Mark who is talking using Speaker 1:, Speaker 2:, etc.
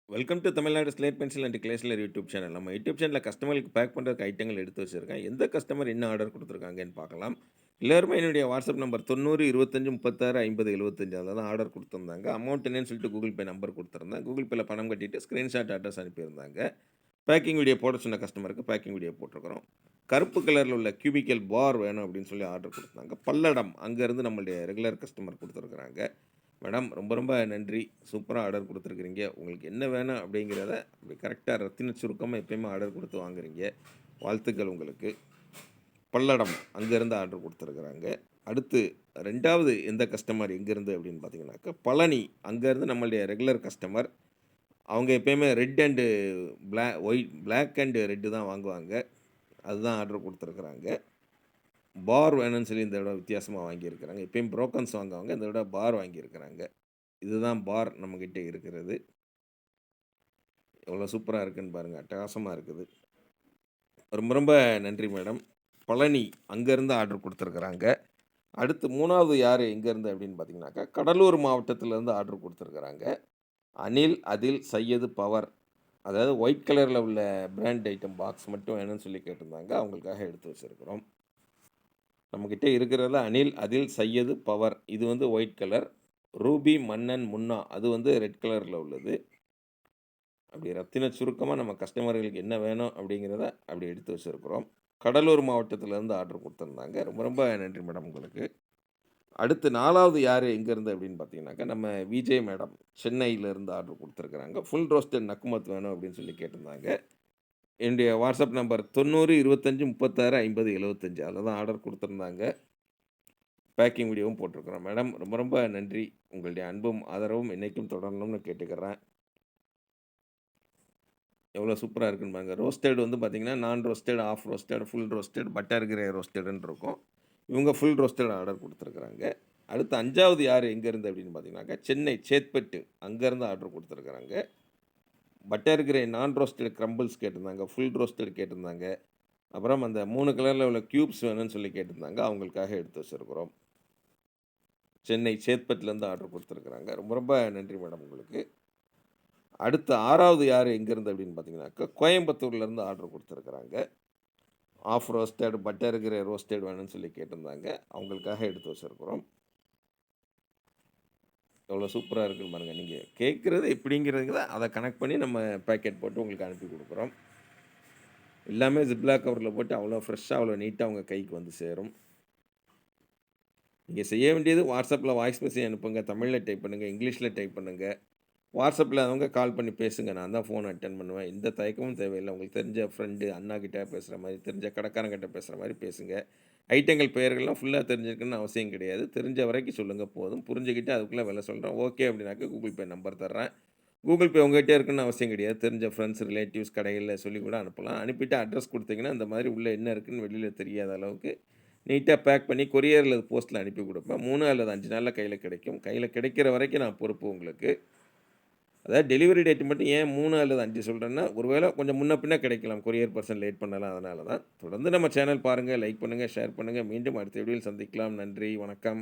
Speaker 1: Welcome to Tamil Nadu slate pencil and கிளேஸ்லர் YouTube channel. நம்ம YouTube சேனலில் கஸ்டமருக்கு பேக் பண்ணுறதுக்கு ஐட்டங்கள் எடுத்து வச்சிருக்கேன். எந்த கஸ்டமர் என்ன ஆர்டர் கொடுத்துருக்காங்கன்னு பார்க்கலாம். எல்லாருமே என்னுடைய வாட்ஸ்அப் நம்பர் 90 25 36 50 75 அதில் தான் ஆர்டர் கொடுத்துருந்தாங்க. அமௌண்ட் என்னன்னு சொல்லிட்டு கூகுள் பே நம்பர் கொடுத்துருந்தேன். கூகுள் பேல பணம் கட்டிட்டு ஸ்க்ரீன்ஷாட் அட்ரஸ் அனுப்பியிருந்தாங்க. பேக்கிங் வீடியோ போட சொன்ன கஸ்டமருக்கு பேக்கிங் வீடியோ போட்டிருக்கிறோம். கருப்பு கலரில் உள்ள கியூபிக்கல் பார் வேணும் அப்படின்னு சொல்லி ஆர்டர் கொடுத்தாங்க. பல்லடம் அங்கேருந்து நம்மளுடைய ரெகுலர் கஸ்டமர் கொடுத்துருக்குறாங்க. மேடம் ரொம்ப ரொம்ப நன்றி. சூப்பரா ஆர்டர் குடுத்துருக்கிறீங்க. உங்களுக்கு என்ன வேணும் அப்படிங்கிறத அப்படி கரெக்ட்டா ரத்தின சுருக்கமா எப்பயுமே ஆர்டர் குடுத்து வாங்குறீங்க. வாழ்த்துக்கள் உங்களுக்கு. பல்லடம் அங்கேருந்து ஆர்டர் குடுத்துருக்குறாங்க. அடுத்து 2வது எந்த கஸ்டமர் எங்கேருந்து அப்படின்னு பார்த்தீங்கன்னாக்கா, பழனி அங்கேருந்து நம்மளுடைய ரெகுலர் கஸ்டமர். அவங்க எப்பயுமே red and black and red தான் வாங்குவாங்க. அதுதான் ஆர்டர் குடுத்துருக்குறாங்க. பார் வேணும்னு சொல்லி இந்த தடவ வித்தியாசமா வாங்கியிருக்கிறாங்க. எப்பயும் புரோக்கன்ஸ் வாங்குவாங்க. இந்த தடவ பார் வாங்கியிருக்கிறாங்க. இதுதான் பார் நம்மகிட்ட இருக்கிறது. எவ்வளோ சூப்பரா இருக்குன்னு பாருங்க. அட்டகாசமா இருக்குது. ரொம்ப ரொம்ப நன்றி மேடம். பழனி அங்கேருந்து ஆர்டர் குடுத்துருக்குறாங்க. அடுத்து 3வது யாரு எங்கேருந்து அப்படின்னு பார்த்தீங்கன்னாக்கா, கடலூர் மாவட்டத்திலேருந்து ஆர்டர் குடுத்துருக்குறாங்க. அனில், அதில், சையது, பவர். அதாவது ஒயிட் கலர்ல உள்ள பிராண்ட் ஐட்டம் பாக்ஸ் மட்டும் வேணும்னு சொல்லி கேட்டிருந்தாங்க. அவங்களுக்காக எடுத்து வச்சிருக்கிறோம். நம்மகிட்ட இருக்கிறதுல அனில், அதில், சையது, பவர். இது வந்து ஒயிட் கலர். ரூபி, மன்னன், முன்னா அது வந்து ரெட் கலர்ல உள்ளது. அப்படி ரத்தின சுருக்கமா நம்ம கஸ்டமர்களுக்கு என்ன வேணும் அப்படிங்கிறத அப்படி எடுத்து வச்சிருக்கிறோம். கடலூர் மாவட்டத்திலேருந்து ஆர்டர் குடுத்துருந்தாங்க. ரொம்ப ரொம்ப நன்றி மேடம் உங்களுக்கு. அடுத்து 4வது யாரு எங்கேருந்து அப்படின்னு பார்த்தீங்கன்னாக்கா, நம்ம விஜே மேடம் சென்னையிலேருந்து ஆர்டர் குடுத்துருக்குறாங்க. ஃபுல் ரோஸ்டட் நக்குமத் வேணும் அப்படின்னு சொல்லி கேட்டிருந்தாங்க. என்னுடைய வாட்ஸ்அப் நம்பர் 90 25 36 50 75 அதில தான் ஆர்டர் குடுத்துருந்தாங்க. பேக்கிங் வீடியோவும் போட்டிருக்கிறோம். மேடம் ரொம்ப ரொம்ப நன்றி. உங்களுடைய அன்பும், ஆதரவும் என்னைக்கும் தொடரணும்னு கேட்டுக்கிறேன். எவ்வளோ சூப்பரா இருக்குன்னு பாருங்க. ரோஸ்டட் வந்து பார்த்தீங்கன்னா, non roasted, half roasted, full roasted, butter grey ரோஸ்டடுன்னு இருக்கும். இவங்க ஃபுல் ரோஸ்டட் ஆர்டர் குடுத்துருக்குறாங்க. அடுத்து 5வது யார் எங்கேருந்து அப்படின்னு பார்த்தீங்கன்னாக்கா, சென்னை சேத்பட்டு அங்கேருந்து ஆர்டர் குடுத்துருக்குறாங்க. பட்டர் கிரே நான் ரோஸ்டட் கிரம்பிள்ஸ் கேட்டிருந்தாங்க. ஃபுல் ரோஸ்டட் கேட்டிருந்தாங்க. அப்புறம் அந்த 3 கலர்ல உள்ள கியூப்ஸ் வேணும்னு சொல்லி கேட்டிருந்தாங்க. அவங்களுக்காக எடுத்து வச்சிருக்கிறோம். சென்னை சேத்பட்லேருந்து ஆர்டர் குடுத்துருக்குறாங்க. ரொம்ப ரொம்ப நன்றி மேடம் உங்களுக்கு. அடுத்து 6வது யார் எங்கேருந்து அப்படின்னு பார்த்தீங்கன்னாக்கா, கோயம்புத்தூர்லேருந்து ஆர்டர் குடுத்துருக்குறாங்க. Half roasted, butter grey roasted வேணும்னு சொல்லி கேட்டிருந்தாங்க. அவங்களுக்காக எடுத்து வச்சிருக்கிறோம். எவ்வளோ சூப்பரா இருக்குன்னு பாருங்க. நீங்க கேட்கிறது எப்படிங்கிறதுக்கு தான் அத கனெக்ட் பண்ணி நம்ம பேக்கெட் போட்டு உங்களுக்கு அனுப்பி குடுக்குறோம். எல்லாமே ஜிப்லாக் கவர்ல போட்டு அவ்வளோ ஃப்ரெஷ்ஷா, அவ்வளோ நீட்டா உங்க கைக்கு வந்து சேரும். நீங்க செய்ய வேண்டியது WhatsAppல வாய்ஸ் மெசேஜ் அனுப்புங்க. தமிழ்ல டைப் பண்ணுங்க, இங்கிலீஷ்ல டைப் பண்ணுங்க. WhatsAppல அவங்க கால் பண்ணி பேசுங்க. நான் தான் ஃபோன் அட்டெண்ட் பண்ணுவேன். எந்த தயக்கமும் தேவையில்ல. உங்களுக்கு தெரிஞ்ச ஃப்ரெண்டு, அண்ணா கிட்ட பேசுற மாரி, தெரிஞ்ச கடைக்காரங்கிட்ட பேசுற மாரி பேசுங்க. ஐட்டங்கள் பெயர்கள்லாம் ஃபுல்லா தெரிஞ்சிருக்கணும்னு அவசியம் கிடையாது. தெரிஞ்ச வரைக்கும் சொல்லுங்க போதும். புரிஞ்சுகிட்டு அதுக்குள்ள விலை சொல்றேன். ஓகே அப்படின்னாக்க கூகுள் பே நம்பர் தர்றேன். கூகுள் பே உங்ககிட்ட இருக்குன்னு அவசியம் கிடையாது. தெரிஞ்ச ஃப்ரெண்ட்ஸ், ரிலேட்டிவ்ஸ் கடைகள்ல சொல்லி கூட அனுப்பலாம். அனுப்பிட்டு அட்ரஸ் குடுத்தீங்கன்னா, இந்த மாதிரி உள்ள என்ன இருக்குன்னு வெளியில தெரியாத அளவுக்கு நீட்டா பேக் பண்ணி கொரியர் அல்லது போஸ்ட்ல அனுப்பி குடுப்பேன். 3 அல்லது 5 நாள்ல கையில கிடைக்கும். கையில கிடைக்கிற வரைக்கும் நான் பொறுப்பு உங்களுக்கு. அதாவது டெலிவரி டேட் மட்டும் ஏன் 3 அல்லது 5 சொல்றேன்னா, ஒருவேளை கொஞ்சம் முன்ன பின்ன கிடைக்கலாம். கொரியர் பர்சன் லேட் பண்ணலாம். அதனால தான். தொடர்ந்து நம்ம சேனல் பாருங்க, லைக் பண்ணுங்க, ஷேர் பண்ணுங்க. மீண்டும் அடுத்த வீடியோவில் சந்திக்கலாம். நன்றி, வணக்கம்.